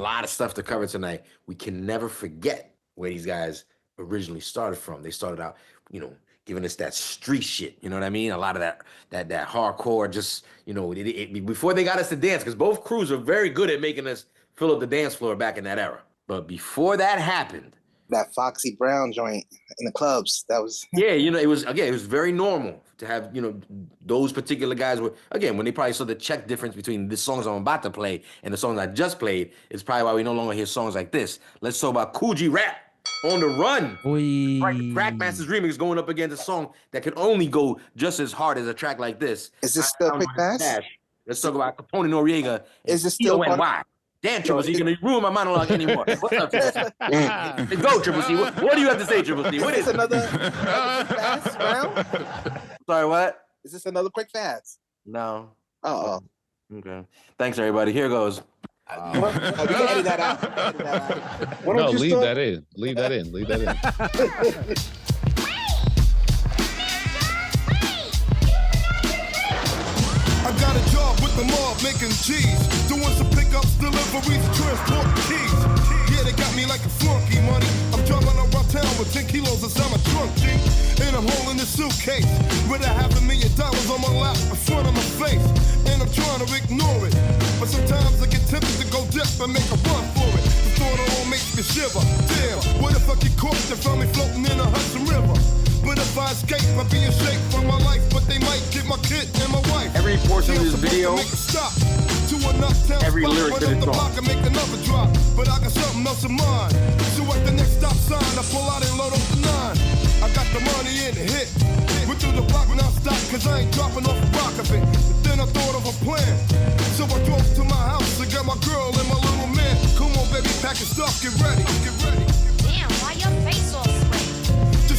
lot of stuff to cover tonight. We can never forget where these guys originally started from. They started out, you know, giving us that street shit. You know what I mean? A lot of that hardcore. Just, you know, before they got us to dance, because both crews are very good at making us fill up the dance floor back in that era. But before that happened, that Foxy Brown joint in the clubs, that was you know, it was very normal to have, you know, those particular guys were, again, when they probably saw the check difference between the songs I'm about to play and the songs I just played, it's probably why we no longer hear songs like this. Let's talk about Kool G Rap, On the Run. Right, the Trackmasters remix going up against a song that could only go just as hard as a track like this. Is this still Quick Fast? Let's talk about Capone Noriega. Is this still T.O.N.Y? Damn, Triple C, you're going to ruin my monologue anymore. What's up, Triple C? Go, Triple C. What do you have to say, Triple C? What is it? Another Quick Fast round? Sorry, what? Is this another Quick Fast? No. Uh-oh. Okay. Thanks, everybody. Here goes. We can edit that out. No, leave that in. Leave that in. Leave that in. I got a job with the mob making cheese, doing some pickups, deliveries, transport keys. Yeah, they got me like a flunky money. I'm driving around town with 10 kilos inside my trunk, G. And I'm holding this suitcase with $500,000 on my lap in front of my face. And I'm trying to ignore it, but sometimes I get tempted to go dip and make a run for it. The thought alone makes me shiver. Damn, what if I get caught and found me floating in a Hudson River? But if I escape, I'll be ashamed from my life. But they might get my kid and my wife. Every portion of this video, every lyric to this song. Make another drop, but I got something else in mind. So at the next stop sign, I pull out and load up the 9. I got the money in the hit. Went through the block and I stopped, cause I ain't dropping off a rock of it. But then I thought of a plan. So I drove to my house to get my girl and my little man. Come on, baby, pack your stuff, get ready, get ready. Damn, why your face all sweaty?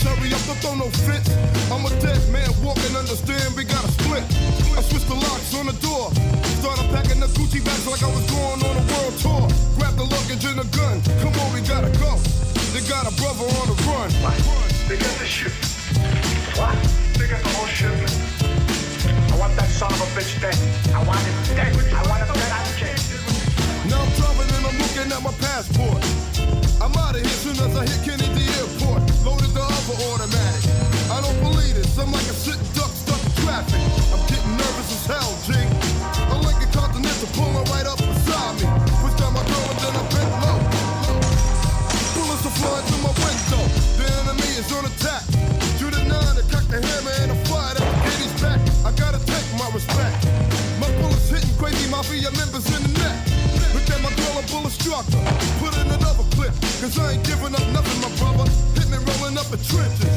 Hurry up, don't throw no fits. I'm a dead man walking, understand we gotta split. I switched the locks on the door. Started packing the Gucci bags like I was going on a world tour. Grab the luggage and a gun. Come on, we gotta go. They got a brother on the run. They got the ship. What? They got the whole shipment. I want that son of a bitch dead. I want him dead. I want him dead. I don't care. Now I'm driving and I'm looking at my passport. I'm out of here soon as I hit Kennedy Airport. Loaded the other automatic. I don't believe this. I'm like a sitting duck stuck in traffic. I'm getting nervous as hell, G. I'm like a continental pulling right up beside me. Push down my girl and then I bent low. Bullets are flying through my window. The enemy is on attack. Shoot a 9 and cock the hammer and I fire at Katie's back. I gotta take my respect. My bullets hitting crazy mafia members in the neck. Look at my girl, a bullet struck her. Put in another clip, cause I ain't giving up nothing, my brother. Hitmen rolling up the trenches.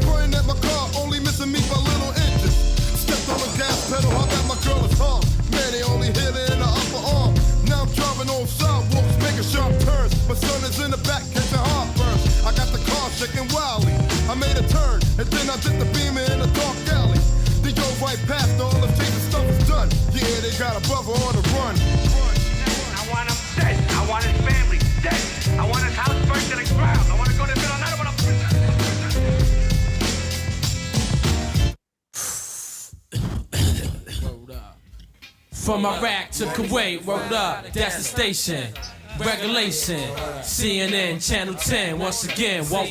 Spraying at my car, only missing me by little inches. Stepped on the gas pedal, I got my girl is hard. Man, they only hit her in the upper arm. Now I'm driving on sidewalks, making sharp turns. My son is in the back, catching heartburns. I got the car shaking wildly. I made a turn, and then I did the beamer in a dark alley. They drove right past, all the taking stuff is done. Yeah, they got a brother on the run. I want him dead. I want his family dead. I want his house burnt to the ground. I want to go to the middle of the night. I want to... From Iraq to Kuwait, word up, that's the station. Regulation, CNN, Channel 10, once again, walk.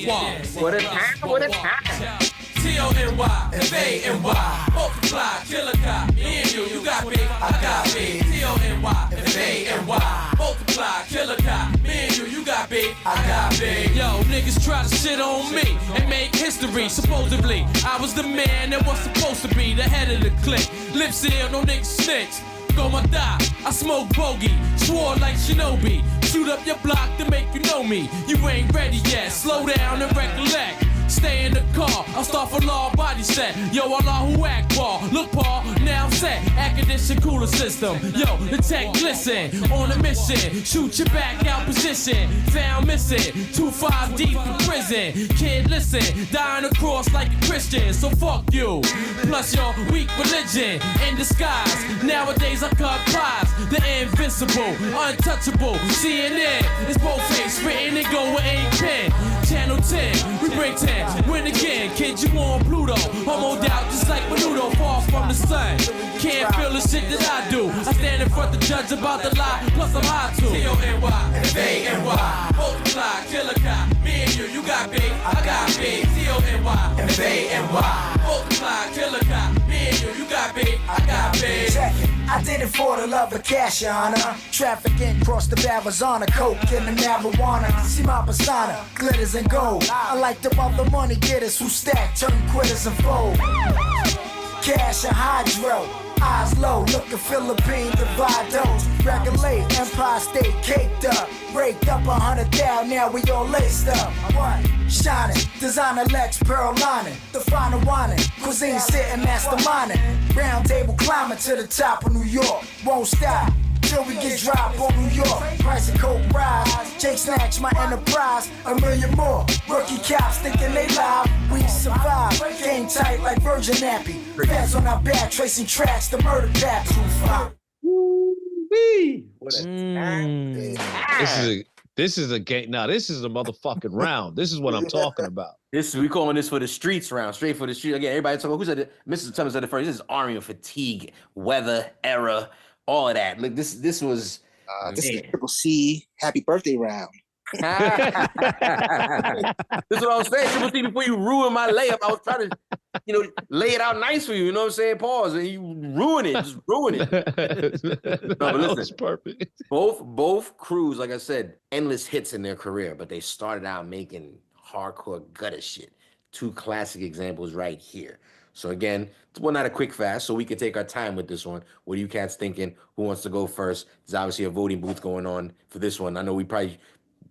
What a time, what a time. T.O.N.Y, F.A.N.Y, multiply, killer cop, me and you got me, I got me. T.O.N.Y, F.A.N.Y, multiply, killer cop, me and you got me, I got me. Yo, niggas try to shit on me and make history, supposedly. I was the man that was supposed to be the head of the clique. Lip seal, no niggas snitch. Go my die, I smoke bogey, swore like Shinobi. Shoot up your block to make you know me. You ain't ready yet, slow down and recollect. Stay in the car, I'll start for law body set. Yo, Allah who act ball. Look, Paul, now I'm set. Air condition cooler system. Yo, the tech glisten. On a mission, shoot your back out position. Found missing, 2-5 deep in prison. Kid, listen, dying across like a Christian. So fuck you. Plus your weak religion in disguise. Nowadays I cut pies. The invisible invincible, untouchable. CNN, it's both ways, spitting and go with ain't pen. Channel 10, we bring 10, win again. Kid, you on Pluto, homoed out just like Menudo, far from the sun. Can't feel the shit that I do. I stand in front the judge about the lie, plus I'm high too. T.O.N.Y, F-A-N-Y, multiply, killer cop. Me and you got big, I got big. T.O.N.Y, F-A-N-Y, multiply, killer cop. Me and you got big, I got big. Check it. I did it for the love of cash, your honor. Trafficking across the Arizona, coke and the marijuana. See my persona, glitters and gold. I like the other money getters who stack, turn quitters and fold. Cash and hydro, eyes low, looking Philippine, divide those. Regulate, Empire State caked up. Raked up 100,000, now we all laced up. What? Shining, designer Lex, pearl lining. The final whining, cuisine sitting masterminding. Round table climbing to the top of New York. Won't stop till we get dropped on New York. Price of coke rise, Jake snatch my enterprise. A million more, rookie cops thinking they live. We survive, game tight like Virgin Nappy. Fans on our back, tracing tracks, the murder tap. What a This is a game. Now this is a motherfucking round. This is what I'm talking about. This we calling this for the streets round, straight for the street. Again, everybody talking. Who said it? Mrs. Thomas said it first. This is army of fatigue, weather, era, all of that. Look, this was. This is Triple C. Happy birthday round. That's what I was saying. Triple C, before you ruin my layup, I was trying to, lay it out nice for you. You know what I'm saying? Pause, and you ruin it. Just ruin it. No, but listen, That's perfect. both crews, like I said, endless hits in their career, but they started out making hardcore gutter shit. Two classic examples right here. So again, well, not a quick fast, so we can take our time with this one. What are you cats thinking? Who wants to go first? There's obviously a voting booth going on for this one. I know we probably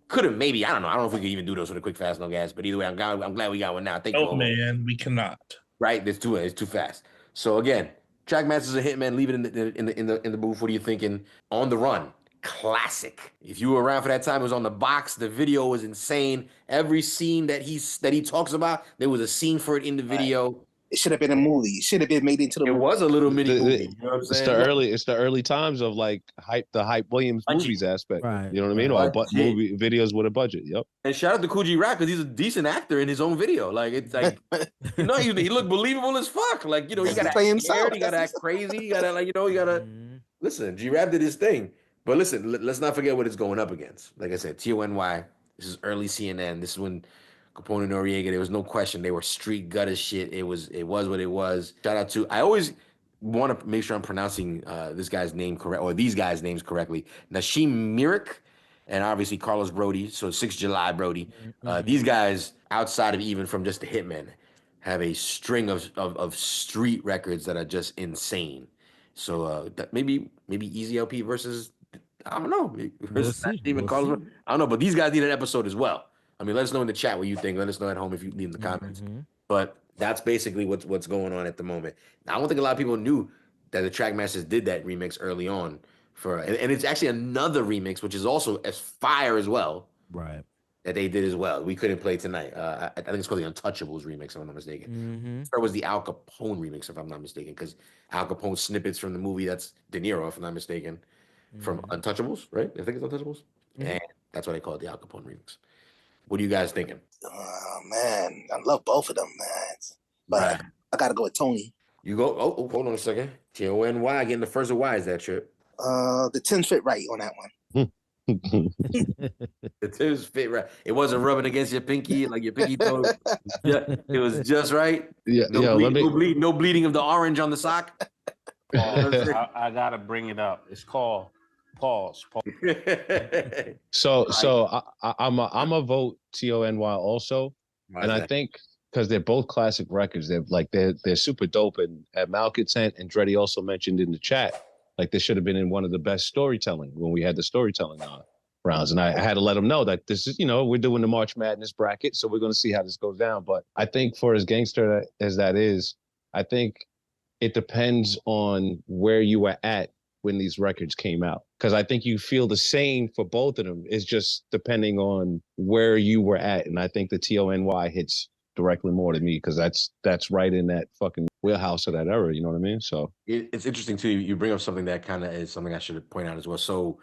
could have, maybe, I don't know if we could even do those with a quick fast, no gas. But either way, I'm glad we got one now. I think man, we cannot. Right, it's too fast. So again, Trackmasters and Hitmen, leave it in the booth. What are you thinking? On the Run, classic. If you were around for that time, it was on the box. The video was insane. Every scene that he talks about, there was a scene for it in the video. It should have been a movie. It should have been made into the movie. It was a little mini movie. You know what I'm saying? It's the early times of like the Hype Williams movies aspect. Right. You know what I mean? Or movie videos with a budget. Yep. And shout out to Cool G Rap because he's a decent actor in his own video. Like it's like he looked believable as fuck. Like, you gotta play himself. You gotta act crazy. You gotta listen, G Rap did his thing. But listen, let's not forget what it's going up against. Like I said, T.O.N.Y. This is early CNN. This is when Capone and Noriega, there was no question. They were street gutter shit. It was what it was. Shout out to, I always want to make sure I'm pronouncing this guy's name correct, or these guys' names correctly. Nasheem Myrick and obviously Carlos Brody. So 6 July Brody. These guys, outside of even from just the Hitmen, have a string of street records that are just insane. So maybe Easy LP versus, I don't know, versus even Carlos. I don't know, but these guys need an episode as well. I mean, let us know in the chat what you think. Let us know at home if you leave in the comments. But that's basically what's going on at the moment. Now, I don't think a lot of people knew that the Trackmasters did that remix early on and it's actually another remix, which is also as fire as well. Right. That they did as well. We couldn't play tonight. I think it's called the Untouchables remix, if I'm not mistaken. Or was the Al Capone remix, if I'm not mistaken, because Al Capone snippets from the movie that's De Niro, if I'm not mistaken, from Untouchables, right? I think it's Untouchables. And that's why they call it the Al Capone remix. What are you guys thinking? Oh, man. I love both of them, man. But I got to go with Tony. You go, hold on a second. T.O.N.Y. getting the first of Y is that trip? The Tims fit right on that one. The Tims fit right. It wasn't rubbing against your pinky, like your pinky toe. Yeah, it was just right. Yeah, no bleeding of the orange on the sock. I got to bring it up. It's called Pause. So I'm a vote T.O.N.Y. also, and I think because they're both classic records, they're super dope. And Malcontent and Dreddy also mentioned in the chat, like this should have been in one of the best storytelling when we had the storytelling rounds, and I had to let them know that this is, we're doing the March Madness bracket, so we're going to see how this goes down. But I think for as gangster as that is, I think it depends on where you were at when these records came out. Because I think you feel the same for both of them. It's just depending on where you were at. And I think the T.O.N.Y. hits directly more to me because that's right in that fucking wheelhouse of that era. You know what I mean? So it's interesting too. You bring up something that kind of is something I should point out as well. So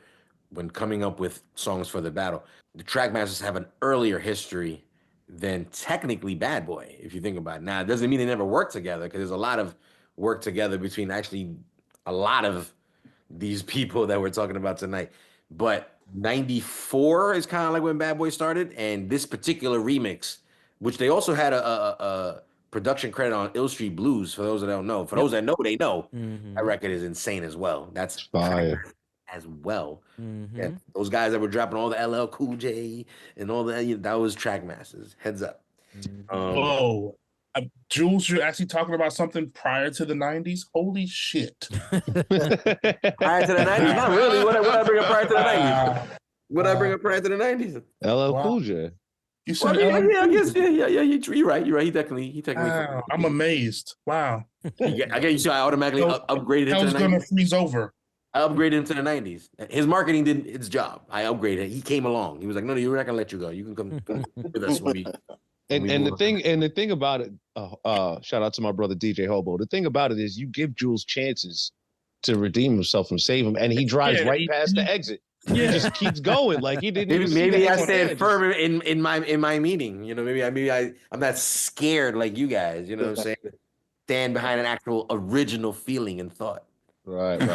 when coming up with songs for the battle, the Trackmasters have an earlier history than technically Bad Boy, if you think about it. Now, it doesn't mean they never worked together because there's a lot of work together between actually a lot of these people that we're talking about tonight. But 94 is kind of like when Bad Boy started, and this particular remix, which they also had a production credit on Ill Street Blues, for those that don't know. For those that know, they know. That record is insane as well. That's fire as well. Yeah, those guys that were dropping all the LL Cool J and all that, that was Trackmasters. Heads up. Whoa. Jules, you're actually talking about something prior to the 90s? Holy shit. Prior to the 90s? Not really. What I bring up prior to the 90s? What I bring up prior to the 90s? LL Cool J. You said yeah, I guess, yeah. You're right. He technically. Wow, I'm amazed. Wow. I guess you see I automatically upgraded him to the 90s. Gonna freeze over. I upgraded him to the 90s. His marketing did its job. I upgraded him. He came along. He was like, no, we're not gonna let you go. You can come with us when we. And the thing about it, shout out to my brother DJ Hobo. The thing about it is you give Jules chances to redeem himself and save him, and he drives right past the exit. He just keeps going like he didn't. Maybe I stand firm in my meaning. You know, maybe I'm not scared like you guys. You know what I'm saying? Stand behind an actual original feeling and thought. Right. But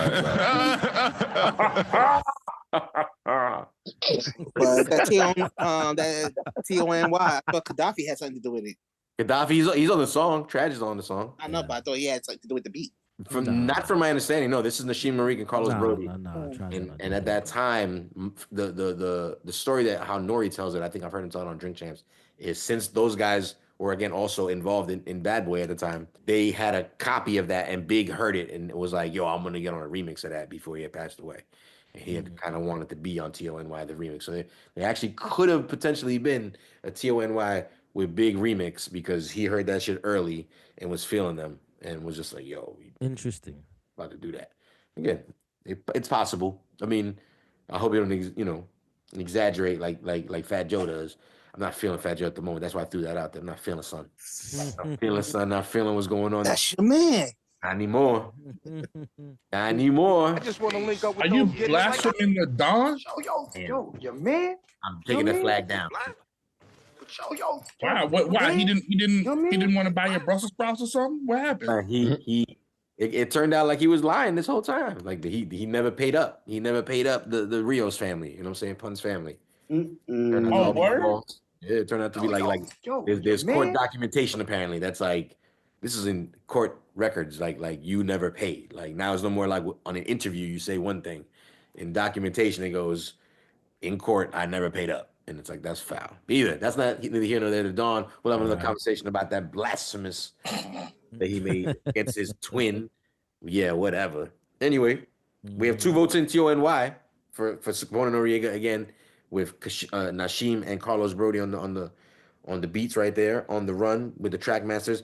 that T.O.N.Y, but Gaddafi had something to do with it. Gaddafi, he's on the song. Traj is on the song. I know, but I thought he had something to do with the beat. Not from my understanding. No, this is Nashim Marik and Carlos Brody. No, and at that time, the story that how Nori tells it, I think I've heard him tell it on Drink Champs, is since those guys were again also involved in Bad Boy at the time, they had a copy of that and Big heard it and it was like, yo, I'm gonna get on a remix of that before he had passed away. And he had kind of wanted to be on T.O.N.Y, the remix. So they actually could have potentially been a T.O.N.Y with Big remix because he heard that shit early and was feeling them and was just like, yo, interesting. About to do that. Again, it's possible. I mean, I hope you don't, exaggerate like Fat Joe does. I'm not feeling Fat Joe at the moment. That's why I threw that out there. I'm not feeling son. I'm feeling son, not feeling what's going on. That's your man. Not anymore. Not anymore. I just want to link up with Are you blaspheming the Don? Yo, your man. I'm taking the flag down. Wow, why he didn't want to buy your Brussels sprouts or something? What happened? It turned out like he was lying this whole time. Like he never paid up. He never paid up the Rios family. You know what I'm saying? Pun's family. Oh, word? Yeah, it turned out to be like there's court documentation apparently. That's like this is in court records. Like you never paid. Like now it's no more like on an interview you say one thing. In documentation it goes in court I never paid up. And it's like, that's foul. Either that's not neither here nor there to Dawn. We'll have another conversation about that blasphemous that he made against his twin. Yeah, whatever. Anyway, we have 2 votes in T.O.N.Y for Simona Noriega again with Nashim and Carlos Brody on the beats right there on the run with the Trackmasters.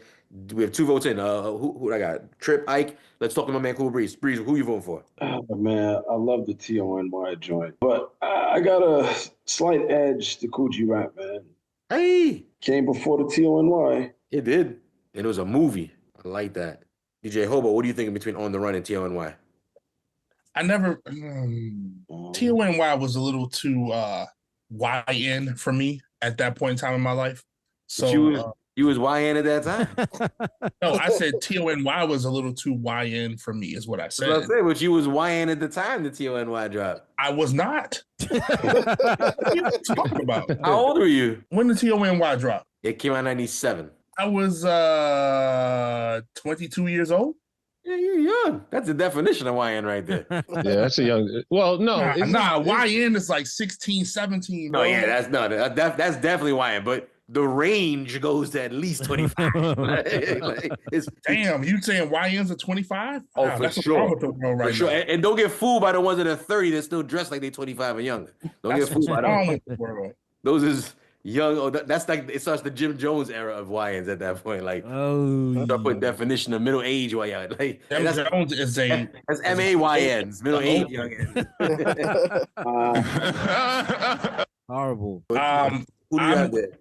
We have 2 votes in. Who I got? Trip, Ike. Let's talk to my man Cool Breeze. Breeze, who you voting for? Oh, man, I love the T.O.N.Y joint, but I got a slight edge to Coogee Rap, man. Hey, came before the T.O.N.Y. It did, and it was a movie. I like that. DJ Hobo, what do you think between On the Run and T.O.N.Y? I never. T.O.N.Y was a little too YN for me at that point in time in my life. So you was YN at that time. No, I said T.O.N.Y was a little too YN for me, is what I said. That's what I said, but you was YN at the time the T.O.N.Y dropped. I was not. What are you talking about? How old were you? When did T.O.N.Y drop? It came out in 97. I was 22 years old. Yeah, you're young. That's the definition of YN right there. Yeah, that's a young. Well, no, YN is like 16, 17. No, yeah, that's definitely YN, but the range goes to at least 25. Damn, you saying YNs are 25? Oh, wow, for that's sure. With the world right for sure. now. And don't get fooled by the ones that are 30 that still dress like they 25 or younger. Don't get fooled by those. Those is young. Oh, that's like it starts the Jim Jones era of YNs at that point. Like, start putting definition of middle age YN. Like, Jim Jones is that's MAYNs, middle age youngins. Horrible. Who do you have there?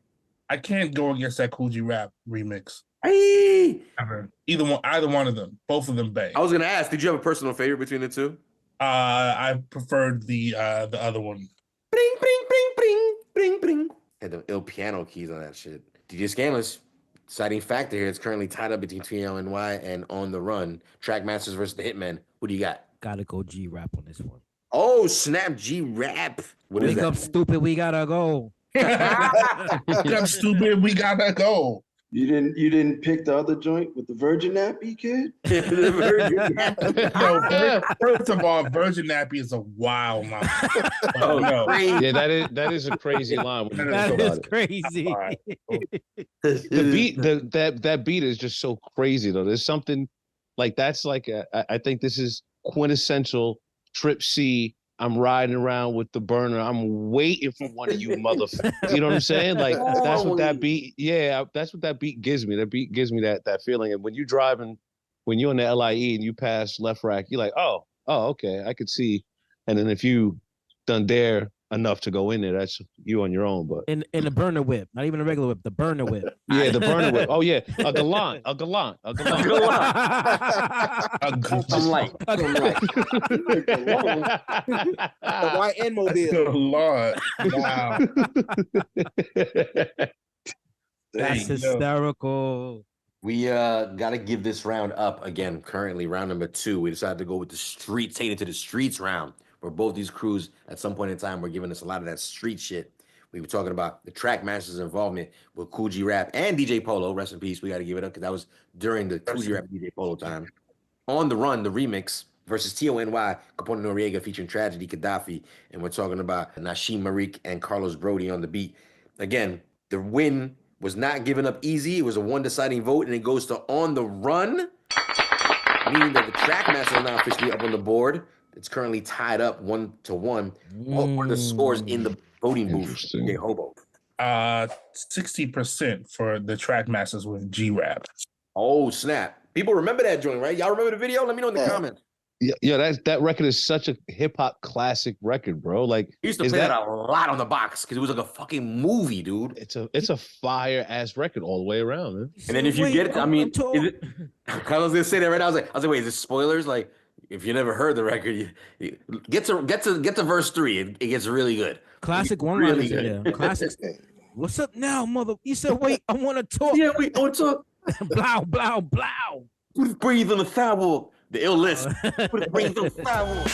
I can't go against that Cool G Rap remix. Hey. Ever. Either one of them. Both of them bang. I was gonna ask, did you have a personal favorite between the two? I preferred the other one. Bring, bring, bring, bring, bring, bring. Had the ill piano keys on that shit. DJ Scanless, deciding factor here. It's currently tied up between T.O.N.Y and On the Run. Trackmasters versus the Hitmen. Who do you got? Gotta go G Rap on this one. Oh, snap G Rap. What is Wake that? up, stupid. We gotta go. Wake up, stupid. We gotta go. You didn't pick the other joint with the Virgin Nappy, kid? The Virgin Nappy. No, first of all, Virgin Nappy is a wild line. Oh no! Yeah, that is a crazy line. When you think That is about it. crazy. Right. The beat, that beat is just so crazy though. There's something like that's like I think this is quintessential Trip C. I'm riding around with the burner. I'm waiting for one of you motherfuckers. You know what I'm saying? Like that's what that beat. Yeah, that's what that beat gives me. That beat gives me that feeling. And when you're driving, when you're on the LIE and you pass Left Rack, you're like, oh, okay, I could see. And then if you done dare enough to go in there, that's you on your own. But In the burner whip, not even a regular whip, the burner whip. yeah, the burner whip. Oh yeah, a gallant. I'm like. The white end mobile. Good Lord. Wow. That's hysterical. We got to give this round up again. Currently, round number 2. We decided to go with the streets, take it to the streets round, where both these crews at some point in time were giving us a lot of that street shit. We were talking about the Trackmasters' involvement with Kool G Rap and DJ Polo. Rest in peace. We got to give it up because that was during the Kool G Rap DJ Polo time. On the Run, the remix versus T.O.N.Y, Capone Noriega featuring Tragedy Gaddafi. And we're talking about Nashim Marik and Carlos Brody on the beat. Again, the win was not given up easy. It was a one deciding vote, and it goes to On the Run, meaning that the Trackmaster is now officially up on the board. It's currently tied up 1-1. What were the scores in the voting booth? Hey, Hobo. 60% for the Trackmasters with G Rap. Oh, snap. People remember that joint, right? Y'all remember the video? Let me know in the comments. Yeah, that record is such a hip hop classic record, bro. Like He used to play that a lot on the box because it was like a fucking movie, dude. It's a fire ass record all the way around, man. And then if you get it, I mean, is it, I was gonna say that right now. I was like, wait, is this spoilers? Like, if you never heard the record, you get to verse 3. It gets really good. Classic one really liners in there. Classic. What's up now, mother? You said, wait, I want to talk. Yeah, wait, I want to talk. Blow, blow, blow. Who's breathing the sidewalk? The ill list. Who's breathing the sidewalk?